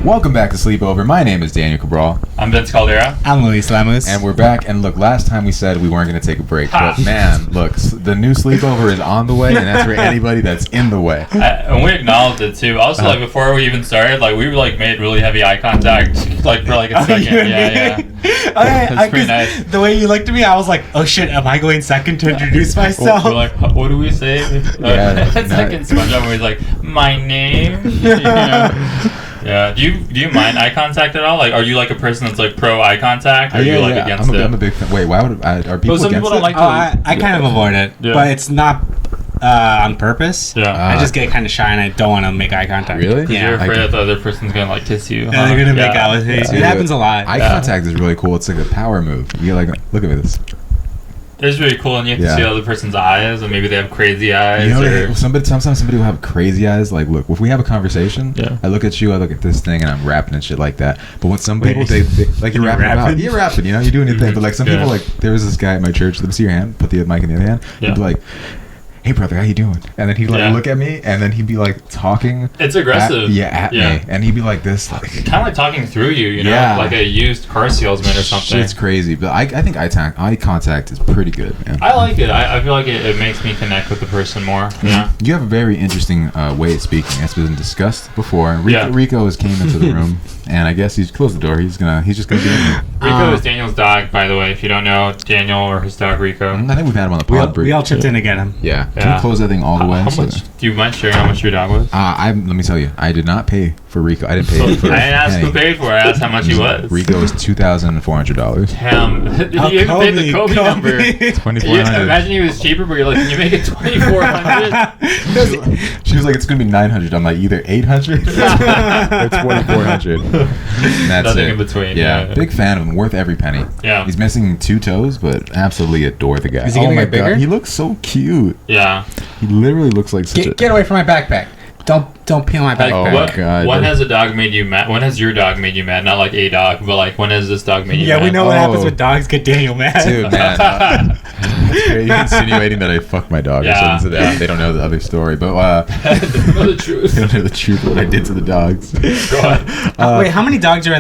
Welcome back to Sleepover. My name is Daniel Cabral. I'm Vince Caldera. I'm Luis Lamus. And we're back. And look, last time we said we weren't going to take a break. But man, look, the new Sleepover is on the way, and that's for anybody that's in the way. And we acknowledged it too. Also, like before we even started, like we like made really heavy eye contact, like for like a second. Yeah. That's pretty nice. The way you looked at me, I was like, "Oh shit, am I going second to introduce myself?" We're like, what do we say? It's like in SpongeBob where he's like, "My name." You know? Yeah. Do you mind eye contact at all? Like, are you like a person that's like pro eye contact, or are you like against it? I'm a big fan. Wait, why would are people some against people don't it? like to. I kind of avoid it, but it's not on purpose. Yeah. I just get kind of shy and I don't want to make eye contact. Really? Yeah. You're afraid that the other person's gonna like kiss you. They're gonna make out with me. Yeah. It happens a lot. Eye contact is really cool. It's like a power move. You like, look at this. It's really cool, and you have to see the other person's eyes, and maybe they have crazy eyes. You know, sometimes somebody will have crazy eyes. Like, look, if we have a conversation, I look at you, I look at this thing, and I'm rapping and shit like that. But when some people, they like you're rapping, you know, you're doing your thing. But like some people, like there was this guy at my church. Let me see your hand. Put the mic in the other hand. He'd be like, "Hey brother, how you doing?" And then he'd like look at me, and then he'd be like talking. It's aggressive. At me, and he'd be like this, like kind of like talking through you, you know, like a used car salesman or something. It's crazy, but I think eye contact is pretty good, man. I like it. I feel like it makes me connect with the person more. Yeah. You have a very interesting way of speaking. That's been discussed before. And Rico has came into the room, and I guess he's closed the door. He's just gonna be in here. Rico is Daniel's dog, by the way. If you don't know Daniel or his dog Rico, I think we've had him on the pod. We all chipped in to get him. Yeah. Can we close that thing all the way? How much? Do you mind sharing how much your dog was? Let me tell you, I did not pay for Rico. I didn't pay for. I didn't ask who paid for it. I asked how much he was. Rico is $2,400. Damn. You even paid the Kobe number. $2,400. Imagine he was cheaper, but you're like, can you make it $2,400? She was like, it's gonna be $900. I'm like, either $800 or $2,400. That's nothing it. in between. Yeah, big fan of him. Worth every penny. Yeah. He's missing 2 toes, but absolutely adore the guy. Is he gonna get bigger? God. He looks so cute. Yeah. He literally looks like such Get away from my backpack. Don't peel my backpack. Oh my God. When has a dog made you mad? When has your dog made you mad? Not like a dog, but like when has this dog made you mad? Yeah, we know what happens when dogs get Daniel mad. Dude, man. You're insinuating that I fucked my dog or something to that. They don't know the other story, but they don't know the truth. They don't know the truth of what I did to the dogs. Go ahead. Wait, how many dogs are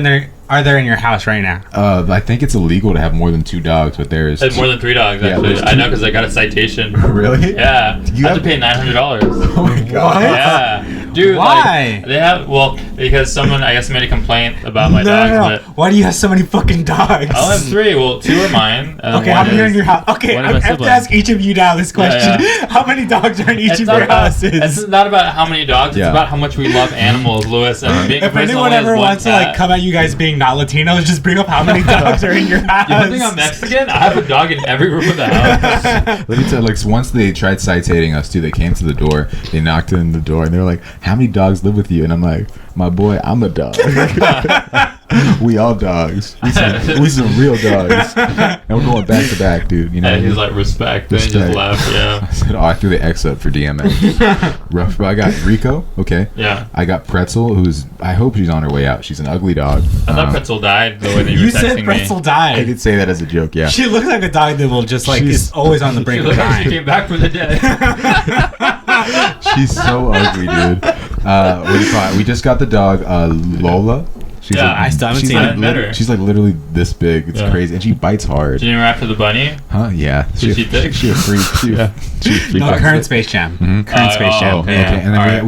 there in your house right now? I think it's illegal to have more than 2 dogs, but there's more than 3 dogs, actually. Yeah, I know because I got a citation. Really? Yeah. You have to pay $900. Oh my God. Yeah. Dude, why? They have, because someone, I guess, made a complaint about my dogs. No. But why do you have so many fucking dogs? I only have 3. Well, 2 are mine. Okay, how many are in your house? Okay, I have to ask each of you now this question. Yeah. How many dogs are in each of your houses? It's not about how many dogs. It's about how much we love animals, Lewis. And if anyone ever wants to come at you guys being not Latinos, just bring up how many dogs are in your house. You think I'm Mexican? I have a dog in every room of the house. Let me tell you, once they tried citating us too, they came to the door, they knocked on the door, and they were like, "How many dogs live with you?" And I'm like, "My boy, I'm a dog." We all dogs. We some real dogs. And we're going back to back, dude. You know. And he's like, respect. Then he just left. Yeah. I said, I threw the X up for DMX. Rough. But I got Rico. Okay. Yeah. I got Pretzel, I hope she's on her way out. She's an ugly dog. I thought Pretzel died the way that you were texting me. You said Pretzel died. I did say that as a joke. Yeah. She looks like a dog that will just is always on the brink of dying. She came back from the dead. She's so ugly, dude. What do you call it? We just got the dog, Lola. I still haven't seen it. She's like literally this big. It's crazy, and she bites hard. Did you rap for the bunny? Huh? Yeah. She thick? She a freak. No, current Space Jam. Current Space Jam. Okay. And then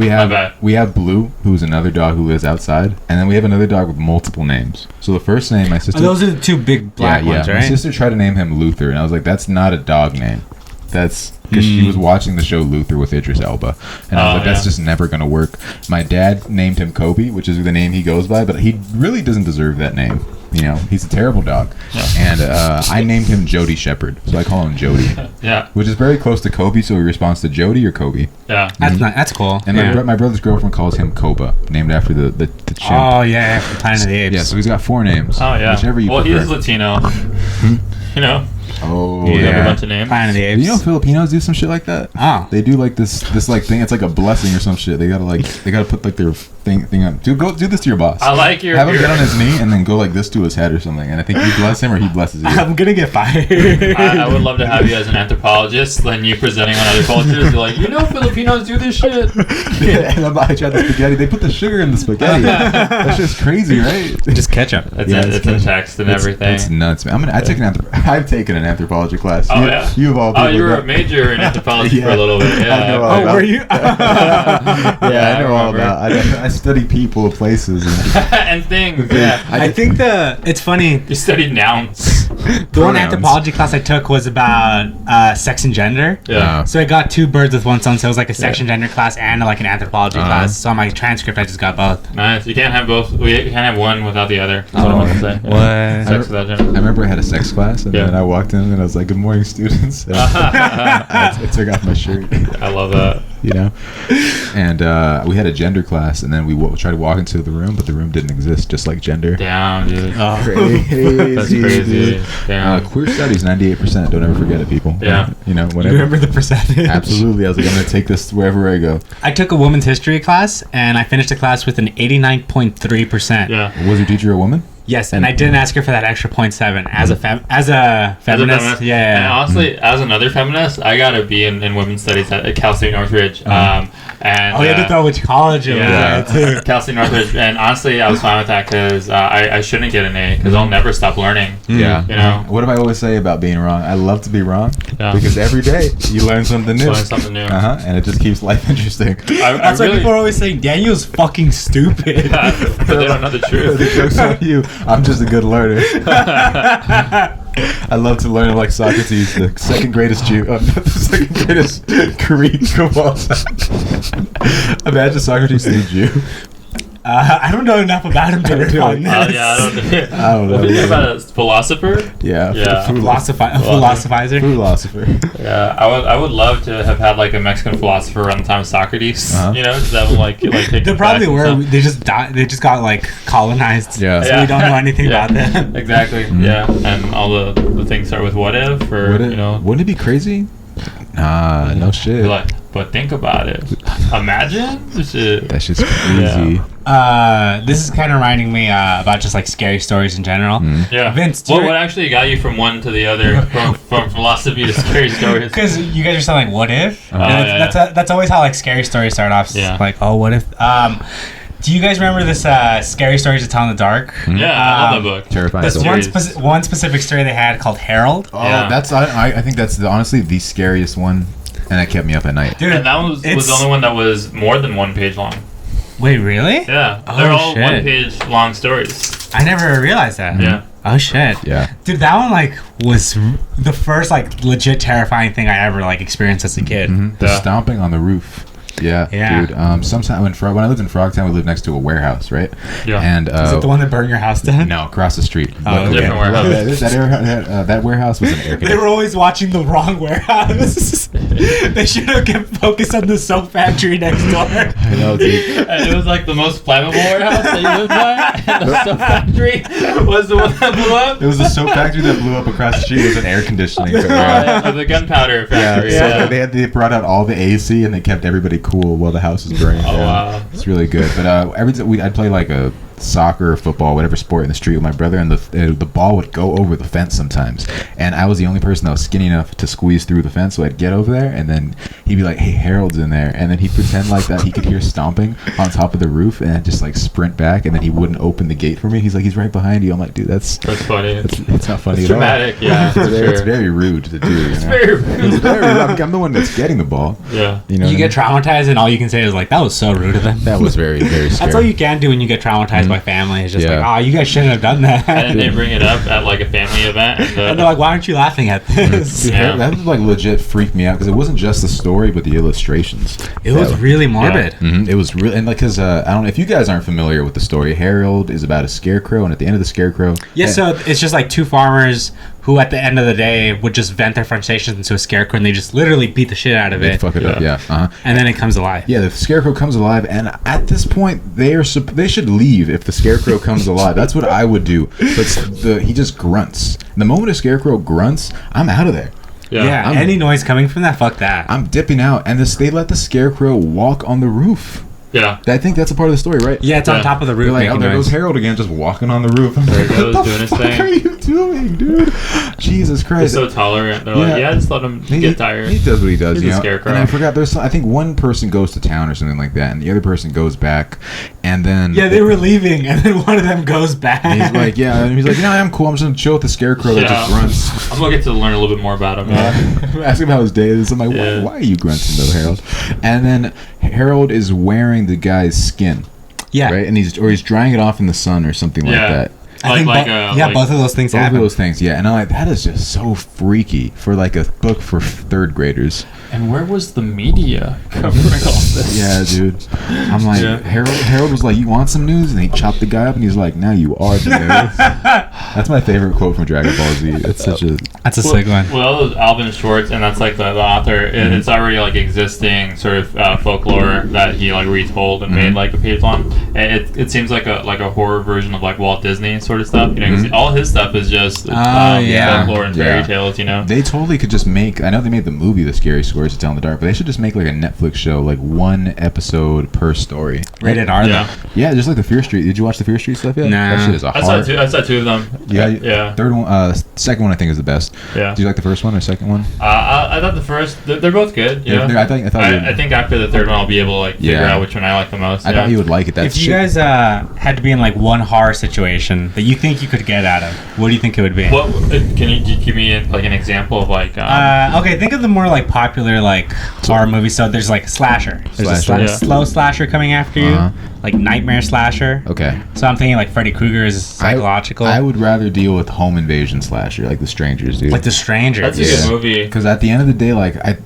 we have Blue, who's another dog who lives outside, and then we have another dog with multiple names. So the first name, my sister. Those are the 2 big black ones, right? My sister tried to name him Luther, and I was like, that's not a dog name. That's because she was watching the show Luther with Idris Elba, and I was like, that's just never gonna work. My dad named him Kobe, which is the name he goes by, but he really doesn't deserve that name. You know, he's a terrible dog. And I named him Jody Shepherd, so I call him Jody. Yeah. Which is very close to Kobe, so he responds to Jody or Kobe. Yeah. That's cool. And my brother's girlfriend calls him Koba, named after the chimp. Oh yeah, from Planet of the Apes. Yeah, so he's got 4 names. Oh yeah. Whichever you prefer. He is Latino. You know. Oh yeah. Have a bunch of names. Planet of the Apes. You know Filipinos do some shit like that? Oh. They do like this like thing. It's like a blessing or some shit. They gotta put like their thing on. Go do this to your boss. I like your. Have him get on his knee and then go like this to his head or something. And I think you bless him or he blesses you. I'm gonna get fired. I would love to have you as an anthropologist, then you presenting on other cultures. You're like, Filipinos do this shit. Yeah, and I tried the spaghetti. They put the sugar in the spaghetti. That's just crazy, right? Just ketchup. It's in text and everything. It's nuts, man. I've taken an anthropology class. Oh, yeah? You of all people. Oh, you were a major in anthropology for a little bit. Yeah. Were you? I know all about. I study people, places, and things. Yeah. I think it's funny. You studied nouns. The one anthropology class I took was about sex and gender. Yeah. So I got 2 birds with one stone. So it was like a sex and gender class and like an anthropology class. So on my transcript, I just got both. Nice. You can't have both. You can't have one without the other. That's what I want to say. What? Sex without gender. I remember I had a sex class, and then I walked in and I was like, "Good morning, students." I took off my shirt. I love that. You know, and we had a gender class, and then we tried to walk into the room, but the room didn't exist, just like gender. Damn, dude. Oh, crazy. That's crazy. Damn. Queer studies, 98%. Don't ever forget it, people. Yeah. You know, whatever. You remember the percentage? Absolutely. I was like, I'm going to take this wherever I go. I took a women's history class, and I finished the class with an 89.3%. Yeah. Was your teacher a woman? Yes, and I didn't ask her for that extra 0.7 as a feminist. Yeah. And honestly, as another feminist, I got a B in women's studies at Cal State Northridge. And you had to throw which college it was at. Cal State Northridge. And honestly, I was fine with that because I shouldn't get an A because I'll never stop learning. Yeah. You know? What do I always say about being wrong? I love to be wrong because every day you learn something new. And it just keeps life interesting. That's why people are always saying Daniel's fucking stupid. Yeah, but they don't know the truth. The joke's on you. I'm just a good learner. I love to learn like Socrates, the second greatest Jew, not the second greatest Greek of all time. Imagine Socrates the Jew. I don't know enough about him to respond this. I don't know. What is about a philosopher? Yeah. Philosophizer. Philosopher. Yeah, I would love to have had like a Mexican philosopher around the time of Socrates. You know, just have like take. They probably were. They just died. They just got like colonized. Yeah. So we don't know anything about them. Exactly. Mm-hmm. Yeah, and all the things start with what if or you know. Wouldn't it be crazy? Nah, no shit. But think about it. Imagine this shit. That shit's crazy. Yeah. This is kind of reminding me about just like scary stories in general. Yeah. Vince, what actually got you from one to the other, from philosophy to scary stories? Because you guys are saying like, what if? That's always how like scary stories start off. Yeah. Like, oh, what if? Do you guys remember this Scary Stories to Tell in the Dark? Yeah, I love that book. Terrifying. There's one specific story they had called Harold. Oh, that's I think that's honestly the scariest one, and that kept me up at night. Dude, and that was the only one that was more than 1 page long. Wait, really? Yeah, they're all 1 page long stories. I never realized that. Yeah. Oh shit. Yeah. Dude, that one like was the first like legit terrifying thing I ever like experienced as a kid. The stomping on the roof. Yeah, dude. Sometimes when I lived in Frogtown, we lived next to a warehouse, right? Yeah. And is it the one that burned your house down? No, across the street. Oh, different warehouse. That warehouse was an air conditioner. They were always watching the wrong warehouse. They should have kept focused on the soap factory next door. I know, dude. And it was like the most flammable warehouse that you lived by. And the soap factory was the one that blew up. It was the soap factory that blew up across the street. It was an air conditioning. The gunpowder factory. So they brought out all the AC and they kept everybody cool while the house was burning down. Wow. It's really good. But every time I'd play like a soccer, football, whatever sport in the street with my brother, and the ball would go over the fence sometimes, and I was the only person that was skinny enough to squeeze through the fence, so I'd get over there, and then he'd be like, "Hey, Harold's in there," and then he'd pretend like that he could hear stomping on top of the roof, and I'd just like sprint back, and then he wouldn't open the gate for me. He's like, "He's right behind you." I'm like, "Dude, that's funny. It's not funny at all. Dramatic, yeah. It's very rude to do. It's very rude. I'm the one that's getting the ball. Yeah. You get traumatized, and all you can say is like, "That was so rude of them." That was very, very scary. That's all you can do when you get traumatized by family. Is just like, oh, you guys shouldn't have done that. And they bring it up at like a family event, and they're like, "Why aren't you laughing at this?" Dude, that was like legit freaked me out because it wasn't just the story, but the illustrations. It was really morbid. Yeah. It was really, and like, because I don't know if you guys aren't familiar with the story. Harold is about a scarecrow, and at the end of the scarecrow, so it's just like two farmers who at the end of the day would just vent their frustrations into a scarecrow, and they just literally beat the shit out of it. Fuck it up, and then it comes alive. Yeah, the scarecrow comes alive, and at this point, they should leave if the scarecrow comes alive. That's what I would do. But he just grunts. And the moment a scarecrow grunts, I'm out of there. Yeah, any noise coming from that, fuck that. I'm dipping out, and they let the scarecrow walk on the roof. Yeah. I think that's a part of the story, right? Yeah, it's on top of the roof. You're like, oh, there goes Harold again, just walking on the roof. There he goes, doing his thing. What are you doing, dude? Jesus Christ. He's so tolerant. They're like, just let him get tired. He does what he does, He's a scarecrow. And I forgot, I think one person goes to town or something like that, and the other person goes back, and then... Yeah, they were leaving, and then one of them goes back. And he's like, I'm cool, I'm just going to chill with the scarecrow that just grunts. I'm going to get to learn a little bit more about him. Ask him how his day is. I'm like, why are you grunting though, Harold? And then Harold is wearing the guy's skin. Yeah. Right? And he's drying it off in the sun or something like that. Both of those things happen. Both of those things, yeah. And I'm like, that is just so freaky for like a book for third graders. And where was the media covering all this? Yeah, dude. I'm like, Harold was like, you want some news? And he chopped the guy up, and he's like, now you are the news. That's my favorite quote from Dragon Ball Z. It's such a... That's a sick one. Well, Alvin Schwartz, and that's like the author. It's already like existing sort of folklore that he like retold and made like a page long. It seems like a horror version of like Walt Disney sort of stuff. You know, 'cause all his stuff is just folklore and fairy tales. You know, they totally could just make. I know they made the movie The Scary Stories to Tell in the Dark, but they should just make like a Netflix show, like one episode per story. Rated R, though. Yeah, just like the Fear Street. Did you watch the Fear Street stuff yet? Nah. That shit is I saw two of them. Yeah. Third one, second one I think is the best. Yeah. Did you like the first one or second one? I thought the first. They're both good. Yeah. I think after the third one I'll be able to like figure out which one I like the most. I thought you would like it. If you guys had to be in like one horror situation that you think you could get out of, what do you think it would be? What can you give me like an example of like? Okay, think of the more like popular like horror movies. So there's like slasher. There's a slow slasher coming after you, like nightmare slasher. Okay. So I'm thinking like Freddy Krueger is psychological. I would rather deal with home invasion slasher, like The Strangers, dude. Like The Strangers. That's a good movie. Because at the end of the day, like I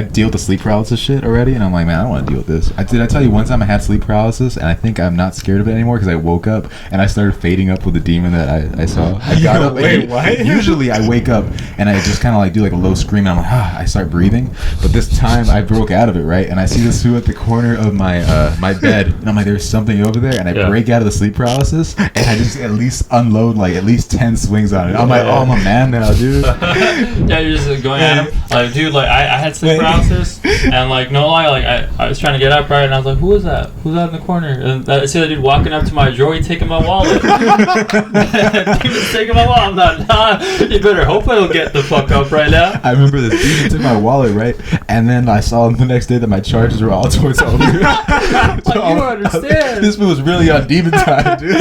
deal with the sleep paralysis shit already, and I'm like, man, I don't want to deal with this. I tell you one time I had sleep paralysis, and I think I'm not scared of it anymore because I woke up and I started fading up with the demon that I saw. I got up. Wait, what? Usually I wake up and I just kind of like do like a low scream, and I'm like, I start breathing. But this time I broke out of it, right? And I see this Sue at the corner of my my bed, and I'm like, there's something over there, and I break out of the sleep paralysis, and I just at least unload like at least 10 swings on it. I'm like, oh, I'm a man now, dude. Yeah, you're just going at him. Like, dude, like I had sleep paralysis, and like no lie, like I was trying to get up, right, and I was like, who is that? Who's that in the corner? And I see that dude walking up to my drawer, he taking my wallet. Demon's taking my wallet. I'm like, nah, you better hope I don't get the fuck up right now. I remember this demon took my wallet, right, and then I saw the next day that my charges were all towards over. Like, you don't understand. This was really on demon time, dude.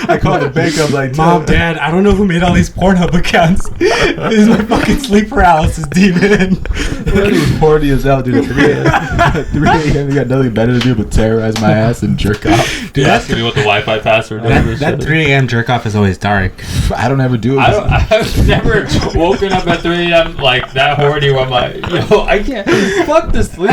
I called the bank up like, Mom, Dad, I don't know who made all these Pornhub accounts. This is my fucking sleep paralysis demon. He was horny as hell, dude. At 3 a.m. He got nothing better to do but terrorize my ass and jerk off. Dude, asking me what the Wi-Fi password is. That 3 a.m. jerk off is always dark. I don't ever do it. I've never woken up at 3 a.m. like that horny where I'm like, yo, I can't. Fuck the sleep.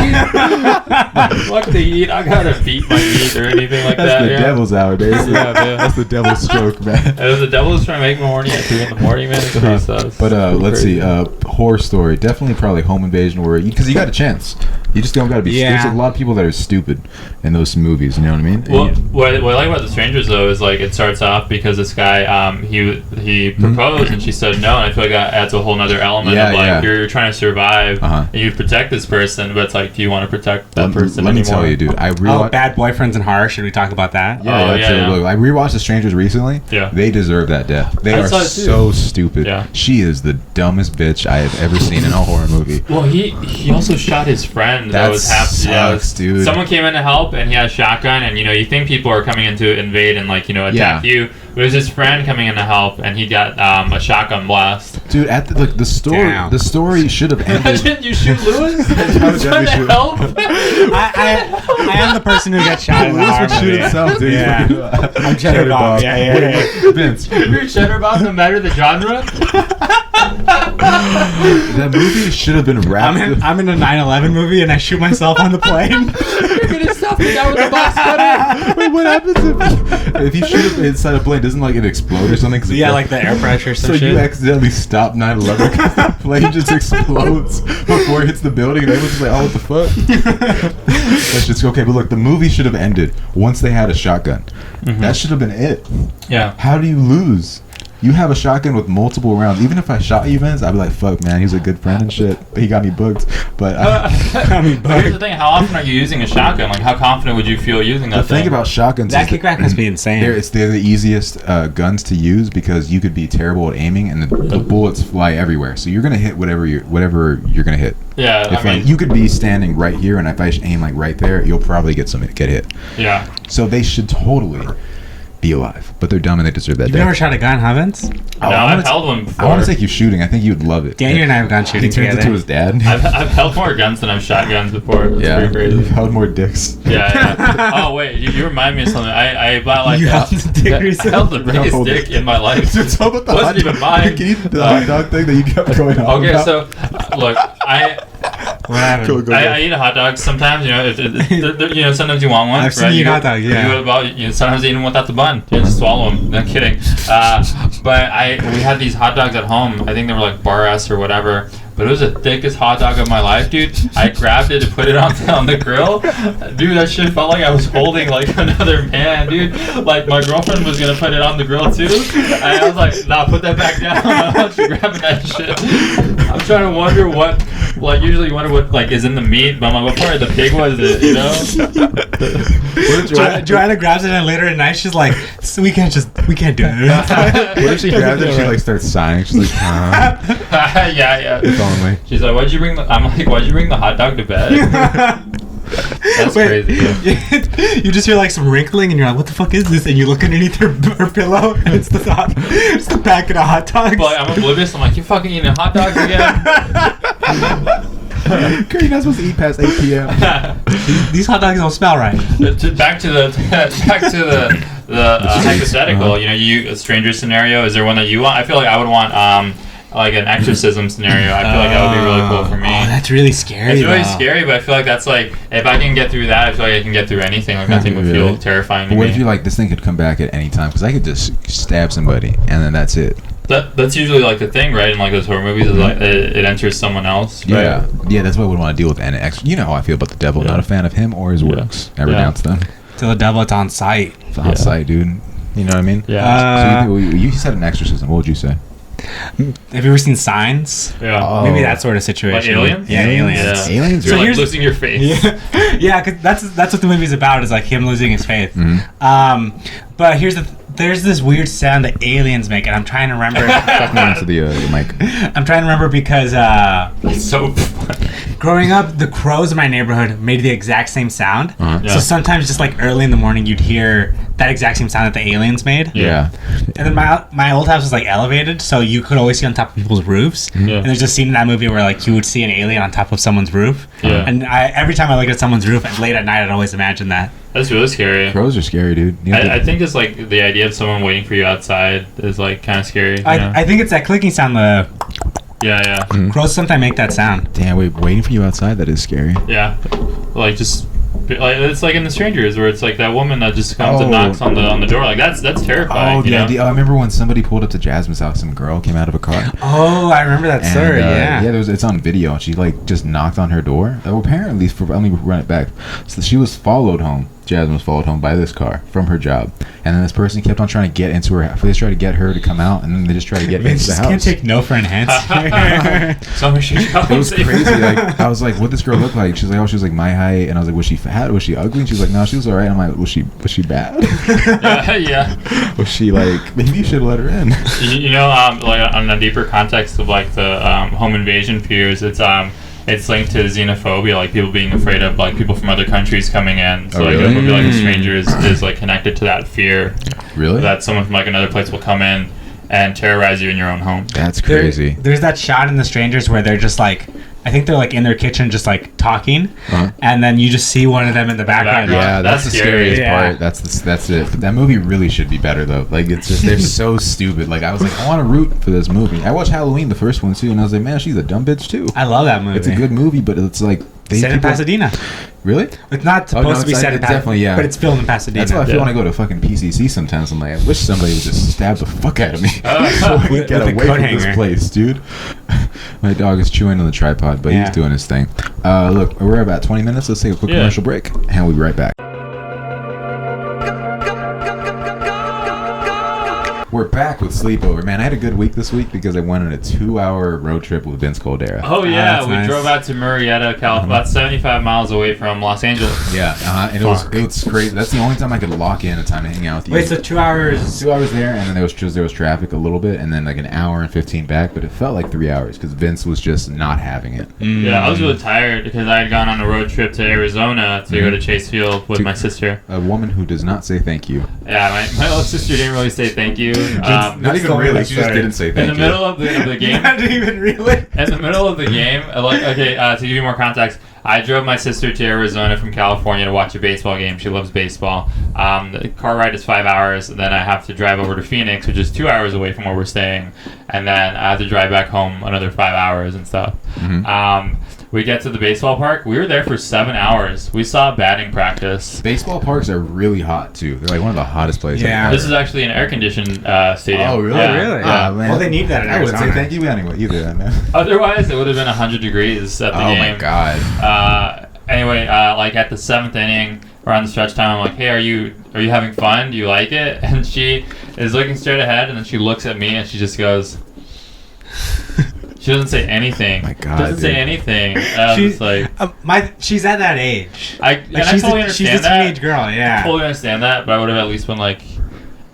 Fuck the eat. I gotta beat my meat or anything like That's that. the devil's hour, dude. That's the devil's stroke, man. The devil's trying to make me horny at 2 in the morning, man. It's crazy. But let's see. Horror story. Definitely probably home invasion where because you got a chance. You just don't gotta be. There's a lot of people that are stupid in those movies. You know what I mean? Well, what I like about The Strangers though is like it starts off because this guy he proposed and she said no, and I feel like that adds a whole nother element of like you're trying to survive and you protect this person, but it's like, do you want to protect that person Let anymore? me tell you, dude. Bad Boyfriends and Horror. Should we talk about that? Yeah, absolutely. I rewatched The Strangers recently. Yeah, they deserve that death. They are so stupid. Yeah, she is the dumbest bitch I have ever seen in a horror movie. Well, he also shot his friend. That was sucks, dude. Someone came in to help, and he had a shotgun, and you think people are coming in to invade and like attack you. It was his friend coming in to help, and he got a shotgun blast. Dude, at the story should have ended. Imagine you shoot Lewis trying to help. I am the person who gets shot in the Lewis would shoot himself, dude. Yeah. I'm Cheddar Bob. Yeah. Vince, you're Cheddar Bob no matter the genre. That movie should have been wrapped. I'm in a 9/11 movie and I shoot myself on the plane. You're gonna stop the guy with the box cutter. Wait, what happens if you shoot it inside a plane? Doesn't like it explode or something? Yeah, like the air pressure. So you accidentally stop 9/11 because the plane just explodes before it hits the building, and everyone's just like, "Oh, what the fuck?" That's just okay. But look, the movie should have ended once they had a shotgun. That should have been it. Yeah. How do you lose? You have a shotgun with multiple rounds. Even if I shot you, Vince, I'd be like, fuck, man, he was a good friend and shit. But he got me booked. But here's the thing: how often are you using a shotgun? Like, how confident would you feel using that? The thing about shotguns, that kickback must be insane. They're the easiest guns to use because you could be terrible at aiming and the bullets fly everywhere. So you're gonna hit whatever you're gonna hit. Yeah, if you could be standing right here, and if I aim like right there, you'll probably get hit. Yeah. So they should totally be alive, but they're dumb and they deserve that. You've never shot a gun, huh, Vince? No, I've held one before. I want to take you shooting. I think you'd love it. Daniel and I have gone shooting together. He turns into his dad. I've held more guns than I've shot guns before. That's pretty crazy. You've held more dicks. Yeah. Oh wait, you remind me of something. I bought like held the biggest dick in my life. Dude, tell about the wasn't even mine. Can you the hot dog thing that you kept going on? Okay, about? so look, I eat a hot dog sometimes. Sometimes you want one. I've seen you eat hot dog. Yeah. Sometimes you eat them without the bun. You just swallow them. No kidding. But we had these hot dogs at home. I think they were like bar S or whatever. But it was the thickest hot dog of my life, dude. I grabbed it and put it on the grill. Dude, that shit felt like I was holding like another man, dude. Like my girlfriend was gonna put it on the grill too. And I was like, nah, put that back down. I'm not grabbing that shit. I'm trying to wonder what, like usually you wonder what like is in the meat, but I'm like, what part of the pig was it, you know? Joanna grabs it and later at night she's like, so we can't do it. What if she grabs it and she like starts sighing? She's like, yeah. If only. She's like, why'd you bring the hot dog to bed? That's crazy. You just hear like some wrinkling and you're like, what the fuck is this? And you look underneath her pillow and it's the packet of hot dogs. But I'm oblivious. I'm like, you fucking eating hot dogs again? Girl, you're not supposed to eat past 8 p.m. These hot dogs don't smell right. Back to the hypothetical. A stranger scenario. Is there one that you want? I feel like I would want like an exorcism scenario. I feel like that would be really cool for me. Oh, that's really scary. It's really scary, but I feel like that's like if I can get through that, I feel like I can get through anything. Like nothing would feel terrifying to me. What if you like this thing could come back at any time? Because I could just stab somebody and then that's it. That's usually like the thing, right? In like those horror movies, is like it enters someone else. Right? Yeah. That's what I would want to deal with. And you know how I feel about the devil. Not a fan of him or his works. Never renounce them. To the devil, it's on site. It's on site, dude. You know what I mean? Yeah. So you said an exorcism. What would you say? Have you ever seen Signs? Yeah. Maybe that sort of situation. Like Aliens? Yeah, Aliens. Yeah. Aliens are like losing your faith. Yeah, cause that's what the movie's about, is like him losing his faith. Mm-hmm. But there's this weird sound that aliens make, and I'm trying to remember. Talk to the mic. I'm trying to remember because that's so funny. Growing up, the crows in my neighborhood made the exact same sound. So sometimes just like early in the morning, you'd hear that exact same sound that the aliens made. Yeah. And then my old house was like elevated, so you could always see on top of people's roofs. Yeah. And there's a scene in that movie where like you would see an alien on top of someone's roof. Yeah. And every time I look at someone's roof late at night, I'd always imagine that. That's really scary. Crows are scary, dude. I think it's like the idea of someone waiting for you outside is like kind of scary. I think it's that clicking sound. Yeah. Mm-hmm. Crows sometimes make that sound. Damn, waiting for you outside, that is scary. Yeah. Like just like it's like in The Strangers where it's like that woman that just comes and knocks on the door. Like that's terrifying. I remember when somebody pulled up to Jasmine's house, some girl came out of a car. Oh, I remember that story. It's on video, and she like just knocked on her door. Apparently, let me run it back. So she was followed home. Jasmine was followed home by this car from her job, and then this person kept on trying to get into her house. They tried to get her to come out, and then they just tried to get into the house. Can't take no for an answer. It was crazy. Like I was like, "What this girl look like?" She's like, "Oh, she was like my height," and I was like, "Was she fat? Was she ugly?" And she was like, "No, she was alright." I'm like, "Was she bad?" Yeah. Was she like? Maybe you should let her in. Like on a deeper context of like the home invasion fears, it's linked to xenophobia, like people being afraid of like people from other countries coming in. So like a movie like The Stranger is like connected to that fear. Really? That someone from like another place will come in and terrorize you in your own home. That's crazy. There's that shot in The Strangers where they're just like, I think they're like in their kitchen just like talking, and then you just see one of them in the background. Yeah, that's the scariest part. That's it. But that movie really should be better though. Like it's just they're so stupid. Like I was like, I want to root for this movie. I watched Halloween, the first one too, and I was like, man, she's a dumb bitch too. I love that movie. It's a good movie, but it's like set in Pasadena. Really? It's not supposed to be set in Pasadena. Definitely, yeah. But it's filmed in Pasadena. That's why I feel when I go to fucking PCC sometimes. I'm like, I wish somebody would just stab the fuck out of me so I can get away from this place, dude. My dog is chewing on the tripod, but he's doing his thing. Look, we're about 20 minutes. Let's take a quick commercial break, and we'll be right back. We're back with Sleepover. Man, I had a good week this week because I went on a 2-hour road trip with Vince Caldera. Oh, yeah. We drove out to Murrieta, California, about 75 miles away from Los Angeles. Yeah, and it was crazy. That's the only time I could lock in a time to hang out with you. Wait, so 2 hours? 2 hours there, and then there was traffic a little bit, and then like an hour and 15 back, but it felt like 3 hours because Vince was just not having it. Yeah, I was really tired because I had gone on a road trip to Arizona to go to Chase Field with my sister. A woman who does not say thank you. Yeah, my little sister didn't really say thank you. Not even really. She just didn't say thank you. In the middle of the game. Not even really. In the middle of the game, to give you more context, I drove my sister to Arizona from California to watch a baseball game. She loves baseball. The car ride is 5 hours, and then I have to drive over to Phoenix, which is 2 hours away from where we're staying, and then I have to drive back home another 5 hours and stuff. We get to the baseball park. We were there for 7 hours. We saw batting practice. Baseball parks are really hot, too. They're like one of the hottest places. Yeah. This is actually an air-conditioned stadium. Oh, really? Yeah. Really? Man. Well, they need that in I wouldn't Arizona. say thank you anyway either, man. Otherwise, it would have been 100 degrees at the game. Oh, my God. Anyway, like at the 7th inning, around the stretch time, I'm like, hey, are you having fun? Do you like it? And she is looking straight ahead, and then she looks at me, and she just goes... She doesn't say anything. My God, doesn't say anything. She's like, she's at that age. I totally understand she's a teenage girl. Yeah, I totally understand that, but I would have at least been like,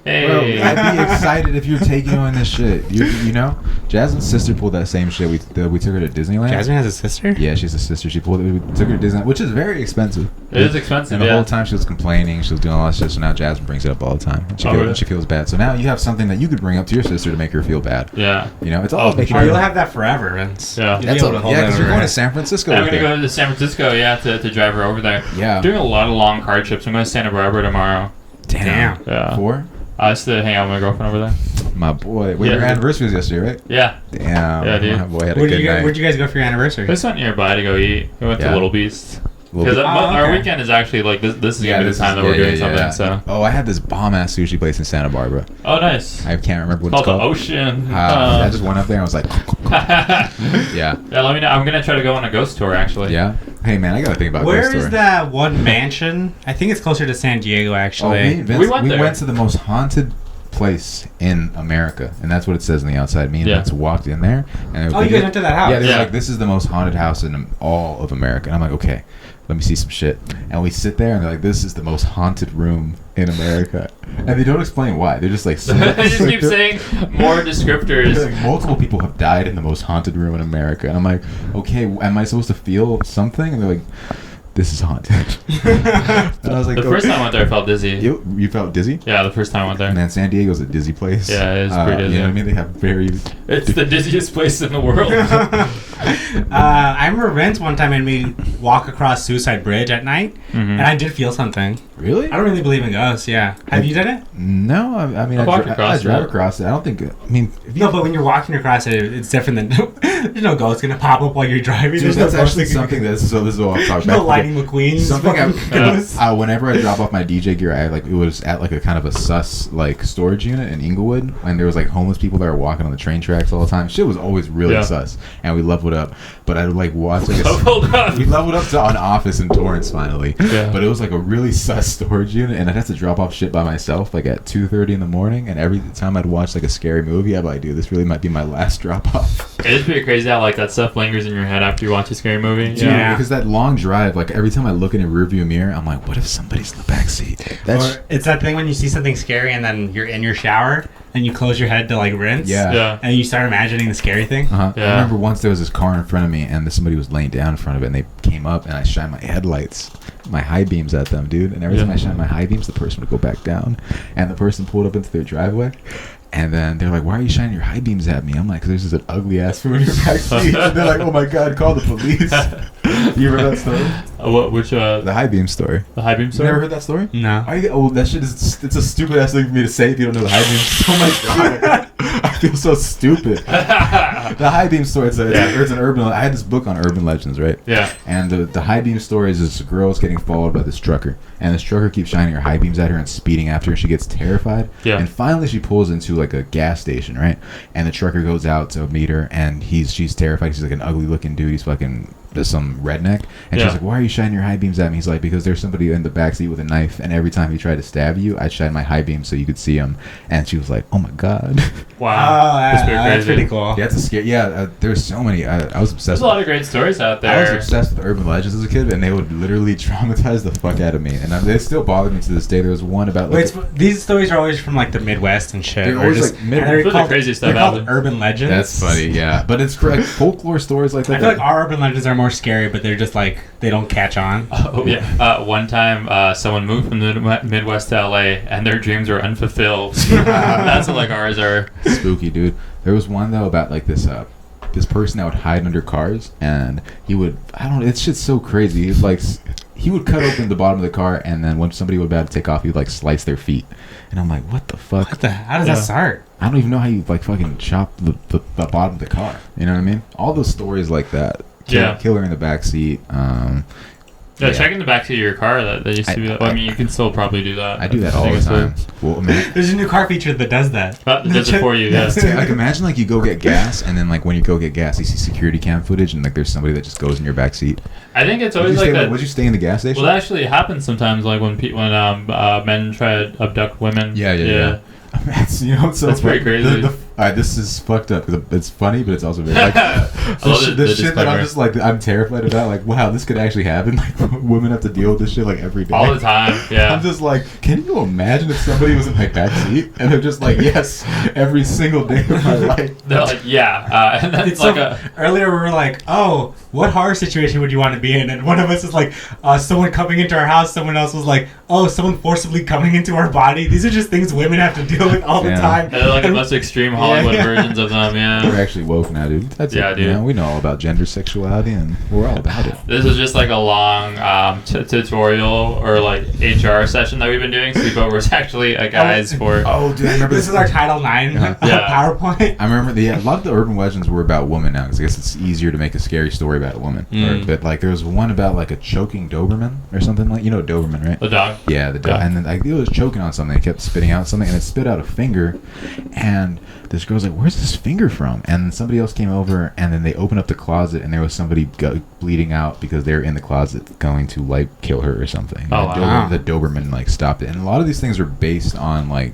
hey. Bro, I'd be excited if you're taking on this shit. You know, Jasmine's sister pulled that same shit. We took her to Disneyland. Jasmine has a sister? Yeah, she's a sister. We took her to Disneyland, which is very expensive. It is expensive. And the whole time she was complaining, she was doing all that shit. So now Jasmine brings it up all the time. And she feels bad. So now you have something that you could bring up to your sister to make her feel bad. Yeah. You know, it's all making. You'll have that forever, Vince. Yeah. Because you're going to San Francisco. I'm gonna go to San Francisco. Yeah, to drive her over there. Yeah. I'm doing a lot of long car trips. I'm going to Santa Barbara tomorrow. Damn. Yeah. 4? Just to hang out with my girlfriend over there. My boy. Your anniversary was yesterday, right? Yeah. Damn. Yeah, dude. My boy had a good night. Where'd you guys go for your anniversary? We just went nearby to go eat. We went to Little Beast. Because Okay. our weekend is actually like this is gonna be the time that we're doing something. So. Oh, I had this bomb ass sushi place in Santa Barbara. Oh, nice. I can't remember what It's it's called. The Ocean. I just went up there and I was like, yeah. Yeah, let me know. I'm gonna try to go on a ghost tour actually. Yeah. Hey man, I gotta think about Where ghost tour. is that one mansion? I think it's closer to San Diego actually. We went to the most haunted place in America, and that's what it says on the outside. Me and Vince walked in there, and you guys went to that house? Yeah, they were like, "This is the most haunted house in all of America." And I'm like, "Okay, let me see some shit." And we sit there, and they're like, "This is the most haunted room in America," and they don't explain why. They're just like, they just keep saying more descriptors. Like, multiple people have died in the most haunted room in America, and I'm like, "Okay, am I supposed to feel something?" And they're like, "This is haunted." And I was like, the first time I went there, I felt dizzy. You felt dizzy? Yeah, the first time I went there. Man, San Diego's a dizzy place. Yeah, it is pretty dizzy. You know what I mean? They have It's the dizziest place in the world. I remember Vince one time made me walk across Suicide Bridge at night, and I did feel something. Really? I don't really believe in ghosts. Yeah, have you done it? No, I mean, I drive across it. I don't think. I mean, no, but when you're walking across it, it's different than. There's no ghost gonna pop up while you're driving. Dude, There's that's actually something that's this is what I'm talking about. No Lightning McQueen. Something whenever I drop off my DJ gear, it was at like a kind of a sus like storage unit in Inglewood, and there was like homeless people that were walking on the train tracks all the time. Shit was always really sus, and we leveled up. But I would like watch like we leveled up to an office in Torrance finally. Yeah. But it was like a really sus storage unit, and I'd have to drop off shit by myself like at 2:30 in the morning. And every time I'd watch like a scary movie, I'd be like, dude, this really might be my last drop off. It is pretty crazy how like that stuff lingers in your head after you watch a scary movie. Yeah, because that long drive, like every time I look in a rearview mirror, I'm like, what if somebody's in the back seat? Or it's that thing when you see something scary and then you're in your shower and you close your head to like rinse. Yeah. And you start imagining the scary thing. Yeah. I remember once there was this car in front of me and somebody was laying down in front of it, and they came up and I shined my headlights, my high beams at them, dude. And every time I shined my high beams, the person would go back down, and the person pulled up into their driveway. And then they're like, "Why are you shining your high beams at me?" I'm like, "Cause there's just an ugly ass food in your backseat." And they're like, "Oh my god, call the police." You remember that story? Which the high beam story. The high beam story? You never heard that story? No. That shit it's a stupid ass thing for me to say if you don't know the high beam. Oh my god, I feel so stupid. The high beam story. It's an urban. I had this book on urban legends, right? Yeah. And the high beam story is this girl's getting followed by this trucker, and this trucker keeps shining her high beams at her and speeding after her. She gets terrified. Yeah. And finally, she pulls into like a gas station, right? And the trucker goes out to meet her, and she's terrified. He's like an ugly looking dude. He's fucking some redneck, and she's like, "Why are you shining your high beams at me?" He's like, "Because there's somebody in the backseat with a knife, and every time he tried to stab you, I'd shine my high beam so you could see him." And she was like, "Oh my god!" Wow, that's pretty cool. Yeah, it's a scary. Yeah, there's so many. I was obsessed. There's a lot of great stories out there. I was obsessed with urban legends as a kid, and they would literally traumatize the fuck out of me, and they still bother me to this day. There was one about like these stories are always from like the Midwest and shit. They're always like they're called, crazy stuff. They're called urban legends. That's funny, yeah. But it's like folklore stories like that. I feel like our urban legends are more scary, but they're just like they don't catch on. Oh yeah. One time, someone moved from the Midwest to LA, and their dreams were unfulfilled. That's what like ours are. Spooky, dude. There was one though about like this person that would hide under cars, and he would it's shit's so crazy. He would cut open the bottom of the car, and then when somebody would about to take off, he would like slice their feet. And I'm like, what the fuck? How does that start? I don't even know how you like fucking chop the bottom of the car. You know what I mean? All those stories like that. Killer in the backseat. Checking the backseat of your car. That used to be. I mean, you can still probably do that. I do that all the time. Well, man, there's a new car feature that does that. That does it for you. Yeah. Like imagine like you go get gas, and then like when you go get gas, you see security cam footage, and like there's somebody that just goes in your backseat. I think it's always like that. Would you stay in the gas station? Well, that actually happens sometimes. Like when men try to abduct women. Yeah. That's pretty crazy. This is fucked up because it's funny, but it's also very like the shit that I'm just like I'm terrified about. Like, wow, this could actually happen. Like, women have to deal with this shit like every day, all the time. Yeah, I'm just like, can you imagine if somebody was in my backseat and they're just like, yes, every single day of my life. They're like, yeah, and then it's like earlier we were like, oh, what horror situation would you want to be in? And one of us is like, someone coming into our house. Someone else was like, oh, someone forcibly coming into our body. These are just things women have to deal with all the time. They're like the most extreme Hollywood versions of them. Yeah, we're actually woke now, dude. That's dude. You know, we know all about gender, sexuality, and we're all about it. This is just like a long tutorial or like HR session that we've been doing. Sleepover is actually a guys for. Oh, dude, I remember this is our Title IX PowerPoint. I remember a lot of the urban legends were about women now, because I guess it's easier to make a scary story about a woman. But like there was one about like a choking Doberman or something like Doberman, right? The dog. Yeah, the dog. And then like it was choking on something. It kept spitting out something, and it spit out a finger. And this girl's like, "Where's this finger from?" And then somebody else came over, and then they opened up the closet, and there was somebody bleeding out because they were in the closet going to like kill her or something. Oh, wow. The Doberman like stopped it, and a lot of these things are based on like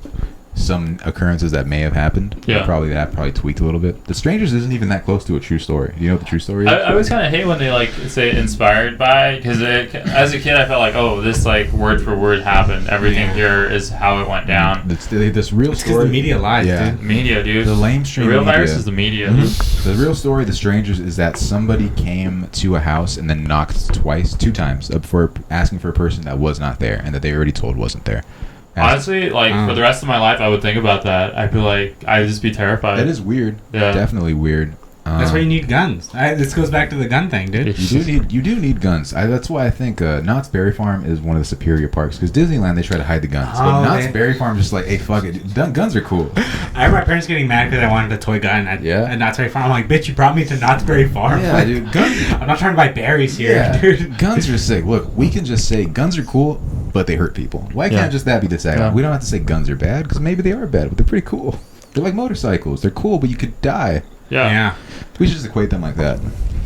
some occurrences that may have happened. Yeah. Probably tweaked a little bit. The Strangers isn't even that close to a true story. Do you know what the true story is? I always kind of hate when they like say inspired by, because as a kid I felt like, oh, this like word for word happened. Everything here is how it went down. This real story. Because the media lies, dude. Media, dude. The lamestream The real media. virus is the media. Mm-hmm. The real story of The Strangers is that somebody came to a house and then knocked two times for asking for a person that was not there and that they already told wasn't there. Honestly, like for the rest of my life, I would think about that. I'd be like, I'd just be terrified. That is weird. Yeah, definitely weird. That's why you need guns. This goes back to the gun thing, dude. You do need guns. That's why I think Knott's Berry Farm is one of the superior parks, because Disneyland they try to hide the guns, but Knott's Berry Farm is just like, hey, fuck it, guns are cool. I remember my parents getting mad because I wanted a toy gun at Knott's Berry Farm. I'm like, bitch, you brought me to Knott's Berry Farm. Yeah, dude. I'm not trying to buy berries here, dude. Guns are sick. Look, we can just say guns are cool, but they hurt people. Why can't just that be the tagline? We don't have to say guns are bad, because maybe they are bad, but they're pretty cool. They're like motorcycles. They're cool, but you could die. Yeah. We should just equate them like that.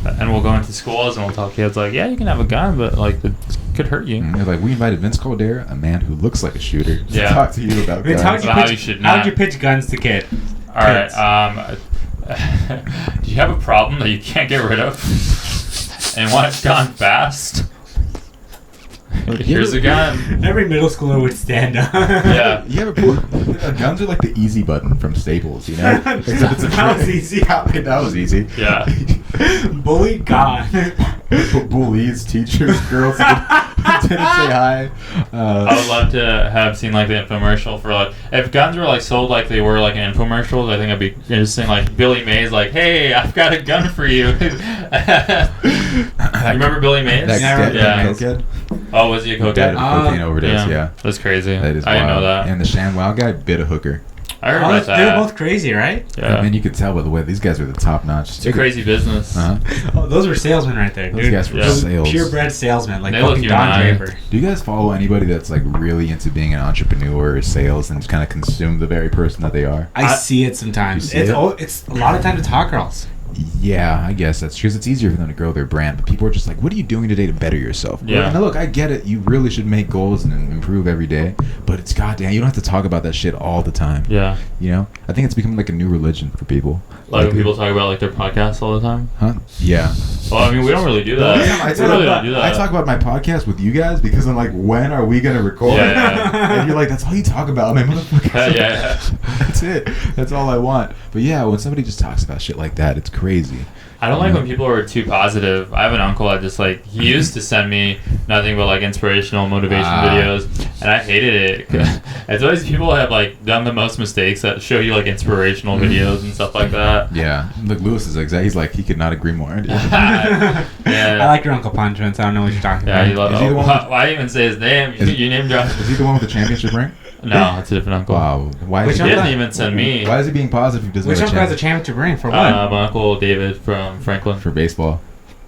And we'll go into schools and we'll tell kids like, yeah, you can have a gun, but like it could hurt you. They're like, we invited Vince Caldera, a man who looks like a shooter, to talk to you about guns. How would you pitch guns to kids? All right. Do you have a problem that you can't get rid of and want it gone fast? Here's a gun. Every middle schooler would stand up. Yeah. You ever guns are like the easy button from Staples, you know? That was easy. That was easy. Yeah. Bully gone. Bullies, teachers, girls didn't say hi. I would love to have seen like the infomercial for like, if guns were like sold like they were like in infomercials, I think it'd be interesting. Like Billy Mays, like, hey, I've got a gun for you. Remember Billy Mays? Cokehead? Oh, was he a cokehead? Died of cocaine overdose. Yeah, that's crazy. That is I didn't know that. And the ShamWow guy bit a hooker. I heard about that. They were both crazy, right? Yeah. I mean, you could tell by the way these guys are the top notch. It's a crazy business. Oh, those were salesmen right there, dude. Those guys were sales. Purebred salesmen, like they fucking Don Draper. Do you guys follow anybody that's like really into being an entrepreneur or sales and just kind of consume the very person that they are? I see it sometimes. It's a lot of times it's hot girls. Yeah, I guess that's true. 'Cause it's easier for them to grow their brand, but people are just like, "What are you doing today to better yourself?" Yeah. And look, I get it. You really should make goals and improve every day, but it's goddamn. You don't have to talk about that shit all the time. Yeah. You know, I think it's becoming like a new religion for people. Like when people talk about like their podcasts all the time. Huh? Yeah. Well, I mean, we don't really do that. I talk about my podcast with you guys because I'm like, when are we gonna record? Yeah. And you're like, that's all you talk about, man, motherfucker. Yeah. That's it. That's all I want. But yeah, when somebody just talks about shit like that, it's crazy. I don't like when people are too positive. I have an uncle that just like, he used to send me nothing but like inspirational motivation videos, and I hated it. It's always people have like done the most mistakes that show you like inspirational videos and stuff like that. Yeah, look, Lewis is exact. He's like, he could not agree more. Yeah. I like your Uncle Punchman, so I don't know what you're talking about. Yeah, you love it. Why even say his name? You name drop. Is he the one with the championship ring? No, it's a different uncle. Wow. Why he didn't even send me. Why is he being positive? Which uncle has a championship ring? For what? My uncle David from Franklin. For baseball.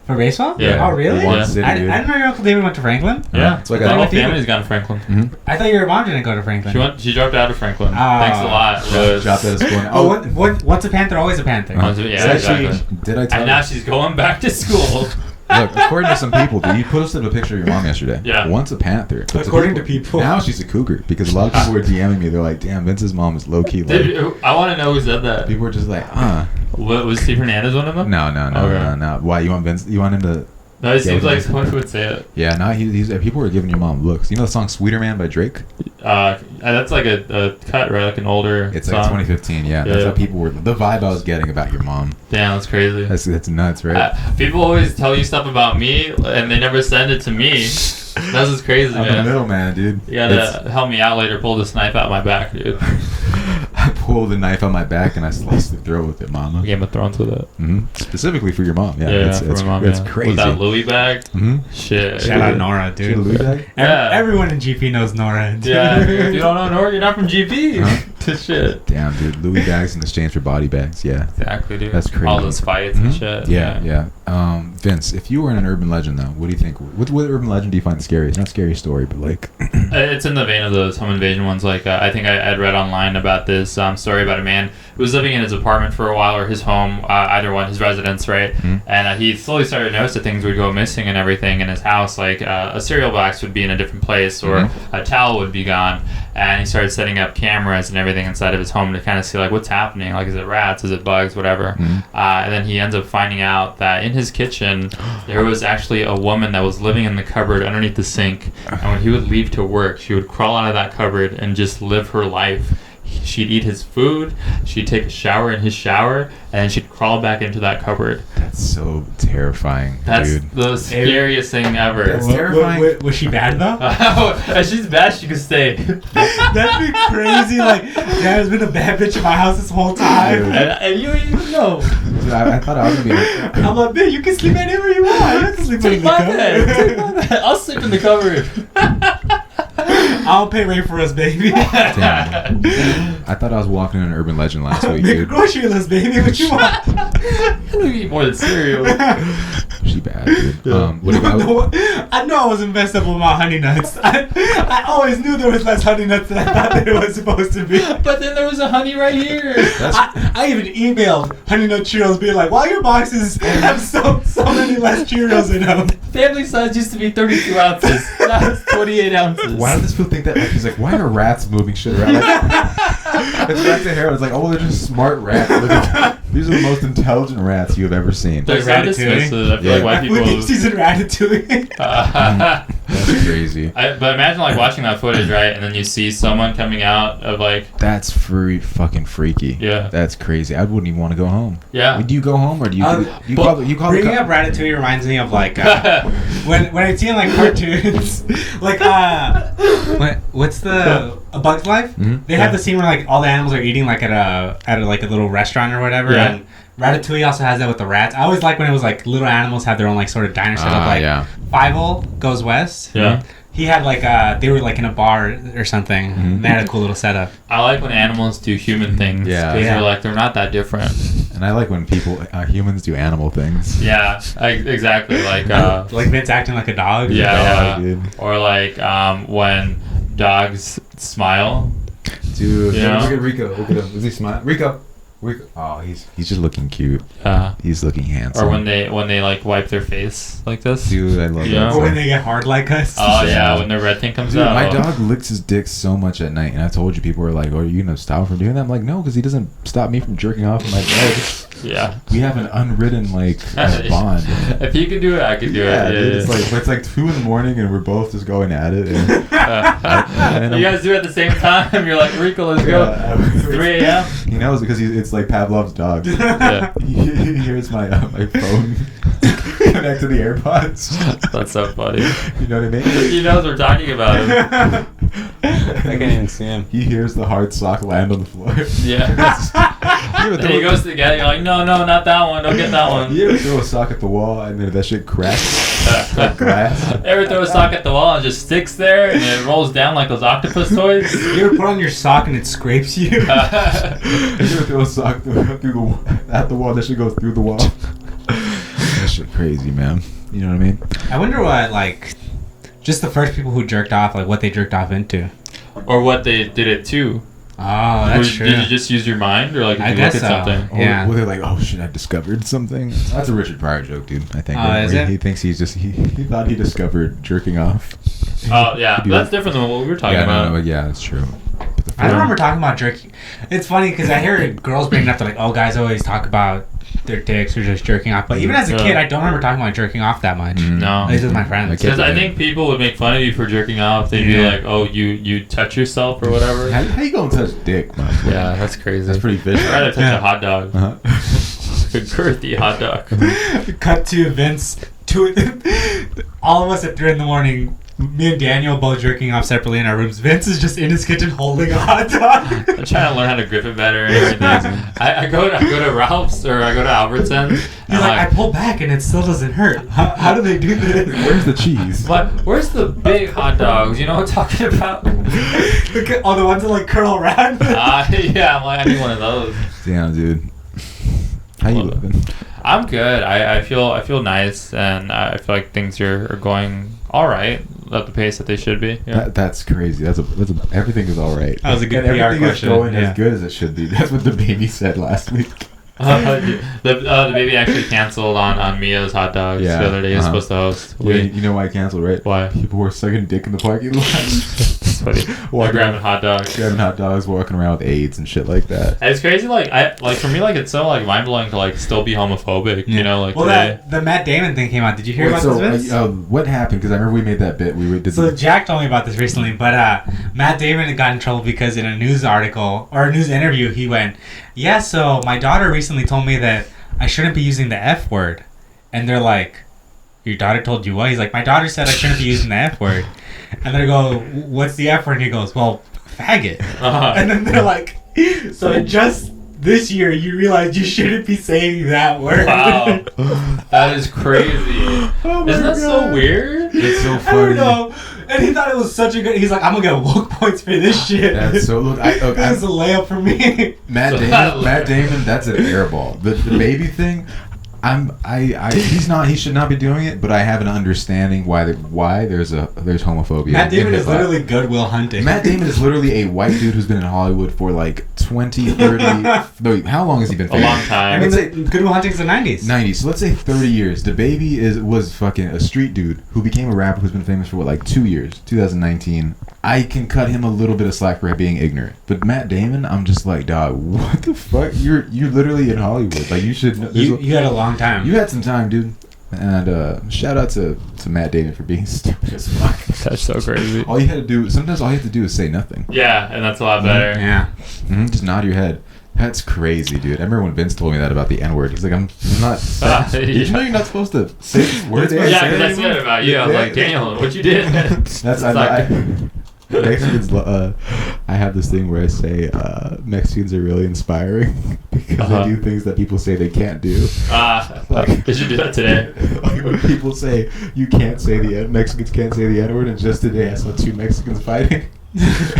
For baseball? Yeah. Oh, really? Yeah. City, I didn't know your Uncle David went to Franklin. Yeah. It's like my whole family's gone to Franklin. Mm-hmm. I thought your mom didn't go to Franklin. She dropped out of Franklin. Thanks a lot. Dropped out of school. What's a Panther? Always a Panther. Yeah, exactly. Did I tell and now she's going back to school. Look, according to some people, dude, you posted a picture of your mom yesterday. Yeah. Once a Panther. According to people. Now she's a cougar because a lot of people were DMing me. They're like, damn, Vince's mom is low-key. Like, I want to know who said that. People were just like, What, was Steve Hernandez one of them? No. Why, you want Vince? You want him to... No, it seems like someone would say it. Yeah, no, he's people were giving your mom looks. You know the song "Sweeter Man" by Drake? That's like a cut, right? Like an older. It's song. like 2015. Yeah, that's how people were. The vibe I was getting about your mom. Damn, that's crazy. That's nuts, right? People always tell you stuff about me, and they never send it to me. That's just crazy, man. I'm the middleman, dude. You gotta help me out later. Pull this knife out my back, dude. I pulled the knife on my back and I sliced the throat with it, mama. Game of Thrones with it. Mm-hmm. Specifically for your mom. Yeah, it's for my mom. It's crazy. With that Louis bag. Mm-hmm. Shit. Shout out Nora, dude. Louis bag? Yeah. Everyone in GP knows Nora. Dude. Yeah. If you don't know Nora, you're not from GP. Shit. Damn, dude. Louis bags in exchange for body bags. Yeah. Exactly, dude. That's crazy. All those fights and shit. Yeah. Vince, if you were in an urban legend, though, what do you think? What urban legend do you find scariest? Not scary story, but like... It's in the vein of those home invasion ones. Like, I think I'd read online about this story about a man who was living in his apartment for a while, or his home, either one, his residence, right? Mm-hmm. And he slowly started to notice that things would go missing and everything in his house. Like, a cereal box would be in a different place, or a towel would be gone. And he started setting up cameras and everything inside of his home to kind of see, like, what's happening. Like, is it rats? Is it bugs? Whatever. Mm-hmm. And then he ends up finding out that in his kitchen, there was actually a woman that was living in the cupboard underneath the sink. And when he would leave to work, she would crawl out of that cupboard and just live her life. She'd eat his food, she'd take a shower in his shower, and then she'd crawl back into that cupboard. That's so terrifying, That's dude. The scariest thing ever. That's terrifying. Was she bad, though? If she's bad, she could stay. That'd be crazy. Like, there's been a bad bitch in my house this whole time. And you didn't even know. Dude, I thought I was going to be... I'm like, bitch, you can sleep anywhere you want. You can sleep in the cupboard. Take my bed. I'll sleep in the cupboard. I'll pay rent for us, baby. Damn. I thought I was walking in an urban legend last week, Make dude. a grocery list, baby. What you want? I don't eat more than cereal. She bad, dude. What about... I know I wasn't messed up with my honey nuts. I always knew there was less honey nuts than I thought there was supposed to be. But then there was a honey right here. I even emailed Honey Nut Cheerios being like, why your boxes have so many less Cheerios in them? Family size used to be 32 ounces. Now it's 28 ounces. Why do this people think that? Like, he's like, why are rats moving shit around? Like, it's back to Harold. It's like, oh, they're just smart rats. These are the most intelligent rats you have ever seen. They're so dismissive. I feel like white people... Season Ratatouille. That's crazy. But imagine, like, watching that footage, right? And then you see someone coming out of, like... That's fucking freaky. Yeah. That's crazy. I wouldn't even want to go home. Yeah. Do you go home, or do you... Bringing up Ratatouille reminds me of, like... when I see in, like, cartoons... like, what's the... A Bug's Life? Mm-hmm. They have the scene where, like, all the animals are eating, like, at a little restaurant or whatever. Yeah. And Ratatouille also has that with the rats. I always like when it was, like, little animals have their own, like, sort of diner setup. Like, Fievel Goes West. Yeah. He had, like, they were, like, in a bar or something. Mm-hmm. They had a cool little setup. I like when animals do human things. Yeah. Because they're, like, they're not that different. And I like when humans do animal things. Yeah, exactly. Like Vince acting like a dog. Yeah. Or, like, when dogs smile. Dude, yeah. Look at Rico. Look at him. Is he smiling? Rico. He's just looking cute. He's looking handsome. Or when they like wipe their face like this. Dude, I love that. Or when they get hard like us. Oh yeah, when the red thing comes out. My dog licks his dick so much at night, and I told you people were like, "Oh, are you gonna stop from doing that?" I'm like, no, because he doesn't stop me from jerking off in my bed. Yeah. We have an unwritten bond. If you could do it, I could do it. Yeah, dude, it's like 2 a.m. and we're both just going at it. And you guys do it at the same time. You're like, Rico, let's go. 3 a.m. He knows because it's like Pavlov's dog. Yeah. He hears my phone connect to the AirPods. That's so funny. You know what I mean? He knows we're talking about him. I can't even see him. He hears the hard sock land on the floor. Yeah. And he goes to get it. You're like, no, not that one. Don't get that one. You ever throw a sock at the wall and then that shit cracks like glass? Ever throw a sock at the wall and it just sticks there and it rolls down like those octopus toys? You ever put on your sock and it scrapes you? You ever throw a sock at the wall that shit goes through the wall? That shit crazy, man. You know what I mean? I wonder what, just the first people who jerked off, what they jerked off into. Or what they did it to. Oh, that's true. Did you just use your mind, or did you look at something? Yeah. Or they're like, oh shit, I discovered something. That's a Richard Pryor joke, dude. I think. Is it? He thinks he thought he discovered jerking off. Oh yeah, that's different than what we were talking about. No, yeah, that's true. I remember talking about jerking. It's funny because I hear girls bringing up, they're like, oh, guys always talk about their dicks or just jerking off. But even as a kid, I don't remember talking about jerking off that much. No. At least with my friends. Because I think people would make fun of you for jerking off. They'd be like, oh, you touch yourself or whatever. How you gonna touch dick, man? Yeah, that's crazy. That's pretty vicious. I'd rather touch a hot dog. A girthy hot dog. Cut to Vince. All of us at 3 a.m. Me and Daniel both jerking off separately in our rooms. Vince is just in his kitchen holding a hot dog. I'm trying to learn how to grip it better and everything. I go to Ralph's or I go to Albertsons. He's like, I pull back and it still doesn't hurt. How do they do this? Where's the cheese? But where's the big hot dogs? You know what I'm talking about? The ones that curl around? Yeah, I'm like, I need one of those. Damn, dude. How you living? I'm good. I feel nice, and I feel like things are going all right at the pace that they should be. Yeah. That's crazy. That's everything is all right. That was a good PR everything question. Is going as good as it should be. That's what the baby said last week. The baby actually canceled on Mia's hot dogs the other day. He was supposed to host. Yeah, you know why I canceled, right? Why? People were sucking dick in the parking lot. That's funny. They're grabbing hot dogs. Walking around with AIDS and shit like that. And it's crazy. For me, it's so mind blowing to still be homophobic. Yeah. You know, today. The Matt Damon thing came out. Did you hear about this, Vince? What happened? Because I remember we made that bit. So Jack told me about this recently, but Matt Damon got in trouble because in a news article or a news interview, he went, "Yeah, so my daughter recently told me that I shouldn't be using the F word," and they're like, "Your daughter told you what?" He's like, "My daughter said I shouldn't be using the F word," and they go, "What's the F word?" And he goes, "Well, faggot." And then they're like, "So just this year you realize you shouldn't be saying that word." Wow, that is crazy. Isn't that so weird? It's so funny. I don't know. And he thought it was such a good. He's like, "I'm gonna get woke points for this shit." That's so. Look, this is a layup for me. Matt Damon, that's an airball. The baby thing. He should not be doing it, but I have an understanding why there's homophobia. Matt Damon is literally Good Will Hunting. Matt Damon is literally a white dude who's been in Hollywood for 20, 30... no, how long has he been famous? A long time. I mean, Good Will Hunting's the 90s. 90s. So let's say 30 years. The baby was fucking a street dude who became a rapper who's been famous for 2 years. 2019. I can cut him a little bit of slack for being ignorant. But Matt Damon, I'm just like, dog, what the fuck? You're literally in Hollywood. You should know. You had a long time. You had some time, dude. And shout out to Matt Damon for being stupid as fuck. That's so crazy. Sometimes all you have to do is say nothing. Yeah, and that's a lot better. Yeah. Just nod your head. That's crazy, dude. I remember when Vince told me that about the N-word. He's like, I'm not... Did you know you're not supposed to say words? Yeah, because I said it about you. I was like, Daniel, what you did? Mexicans, I have this thing where I say Mexicans are really inspiring because they do things that people say they can't do. Did you do that today? When people say Mexicans can't say the N-word, and just today I saw 2 Mexicans fighting.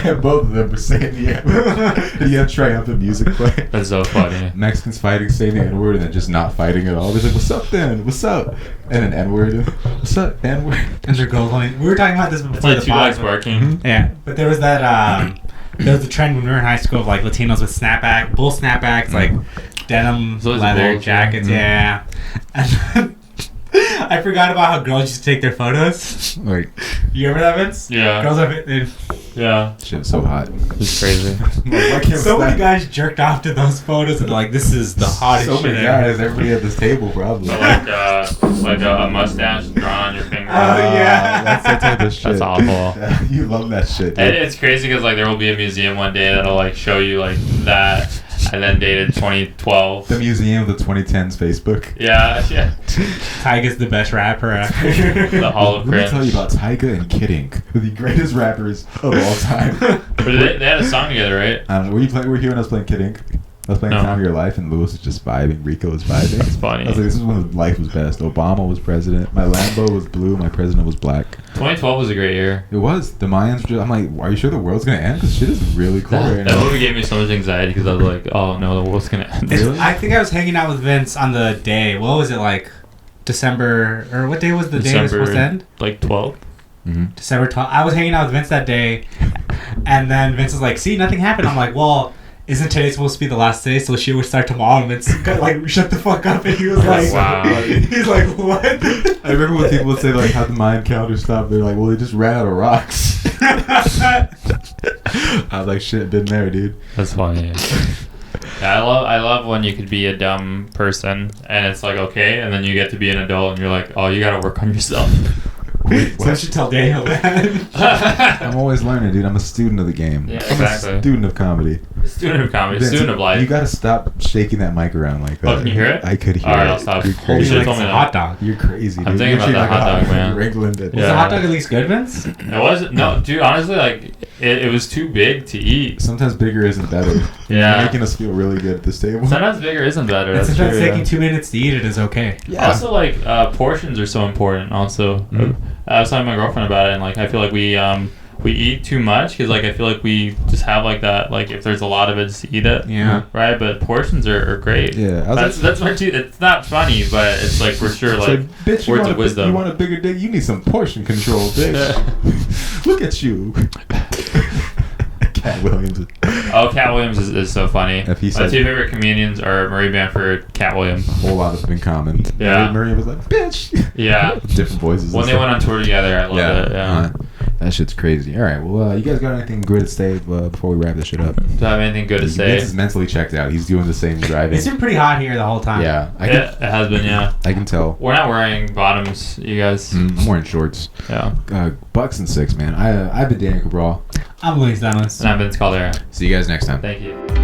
And both of them were saying the N-word. You have triumphant music playing. That's so funny. Mexicans fighting, saying the N-word, and then just not fighting at all. They're like, "What's up, then? What's up?" And an N-word. "What's up, N-word?" And they're going. We were talking about this before. It's like 2 dogs barking. Yeah, but there was that there was a trend when we were in high school of like Latinos with bull snapbacks, like denim leather jackets. Yeah. And then I forgot about how girls used to take their photos. Like, you remember that, Vince? Yeah. Girls have it. Yeah. Shit was so hot. It's crazy. So many guys jerked off to those photos and like, this is the hottest shit. So many guys, everybody at this table probably. So like a mustache drawn on your finger. Oh yeah. That's that type of shit. That's awful. You love that shit, dude. It's crazy because like there will be a museum one day that'll like show you like that, and then dated 2012. The museum of the 2010s Facebook. Yeah. Tyga's the best rapper ever. The Hall of Let me Cringe. tell you about Tyga and Kid Ink, the greatest rappers of all time. But they had a song together, right? I don't know. Were you hearing us playing Kid Ink? I was playing No. Time of Your Life, and Lewis was just vibing. Rico was vibing. It's funny. I was like, this is when life was best. Obama was president. My Lambo was blue. My president was black. 2012 was a great year. It was. The Mayans were just, I'm like, are you sure the world's going to end? Because shit is really cool right That now. movie gave me so much anxiety because I was like, oh no, the world's gonna end. Really? I think I was hanging out with Vince on the day. What was it like? December, or what day was the day it was supposed to end? Like 12. Mm-hmm. December 12th. I was hanging out with Vince that day, and then Vince was like, see, nothing happened. I'm like, well, isn't today supposed to be the last day? So she would start tomorrow. And Vince got like, shut the fuck up. And he was like, Wow. He's like, what? I remember when people would say, like, how the Mayan calendar stopped. They're like, well, they just ran out of rocks. I was like, shit, been there, dude. That's funny. Yeah, I love when you could be a dumb person and it's like okay, and then you get to be an adult and you're like, oh, you gotta work on yourself. Wait, So I should tell Daniel that. I'm always learning, dude. I'm a student of the game. Yeah, I'm a exactly. student of comedy. Student of comedy, Vince, student of life. You gotta stop shaking that mic around like that. Oh, can you hear it? I could hear All right, it. I'll stop. You're Holy crazy. shit, Like told me a that. hot dog. You're crazy, dude. I'm thinking You're about that treating hot dog, man. New England. Was Yeah. the hot dog at least good, Vince? It wasn't. No, dude. Honestly, like it was too big to eat. Sometimes bigger isn't better. Yeah. You're making us feel really good at this table. Sometimes bigger isn't better. And That's sometimes true. taking 2 minutes to eat it is okay. Yeah. Also, like portions are so important. Also, I was talking to my girlfriend about it, and like I feel like we eat too much because like I feel like we just have like that, like if there's a lot of it, just eat it. Yeah. Right, but portions are great. Yeah, I was That's my teeth. It's not funny, but it's like for sure It's like bitch, you words want of wisdom. You want a bigger dick? You need some portion control, bitch. Look at you. Cat Williams. Oh, Cat Williams is so funny. If he My said- two favorite comedians are Marie Bamford, Cat Williams. A whole lot of in common. Yeah. Maria was like, bitch. Yeah. Different voices. When and they stuff. went on tour together, I loved it. Yeah. That shit's crazy. All right. Well, you guys got anything good to say before we wrap this shit up? Do I have anything good to say? Vince is mentally checked out. He's doing the same driving. It's been pretty hot here the whole time. Yeah, It has been, yeah. I can tell. We're not wearing bottoms, you guys. I'm wearing shorts. Yeah. Bucks and 6, man. I've been Daniel Cabral. I'm Luis Danos. And I've been Caldera. See you guys next time. Thank you.